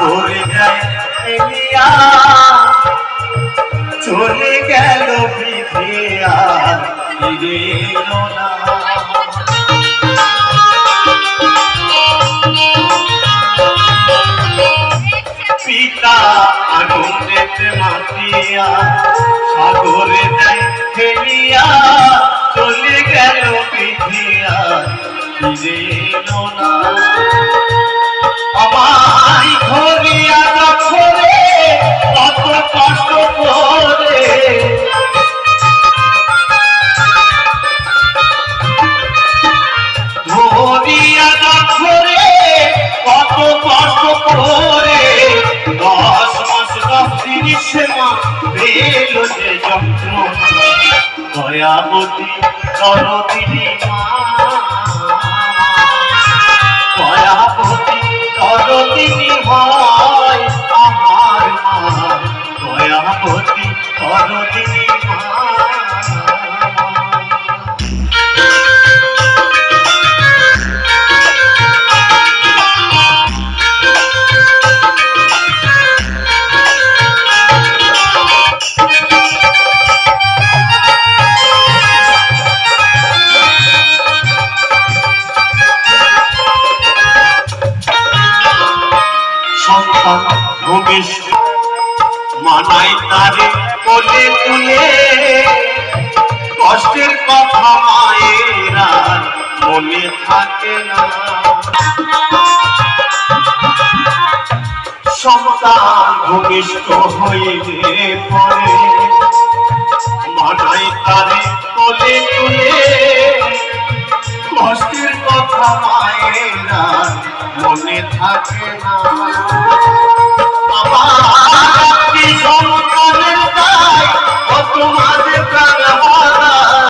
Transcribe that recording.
সাগরে যায় ফেলিয়া চলে গেল বিধিয়া ফিরে এলো না। পিতা আনন্দেতে মাতিয়া সাগরে যায় ফেলিয়া চলে গেল বিধিয়া ফিরে এলো না। আমায় ধরিয়া যখনে কত কষ্ট করে ধরিয়া যখনে কত কষ্ট করে 10 মাস 10 সেমা পেল যে যন্ত্রণা। দয়াবতী দরদিনী মা, দয়াবতী দরদিনী হয় আমার মা, দয়াবতী দরদিনী মা। সন্তান ভূমিষ্ঠ মানাই তারে কোলে তুলে কষ্টের কথা মায়েরা মনে থাকে না। সন্তান ভূমিষ্ঠ হইলে পরে মানাই তারে কোলে তুলে কষ্টের কথা মায়েরা মনে থাকে না।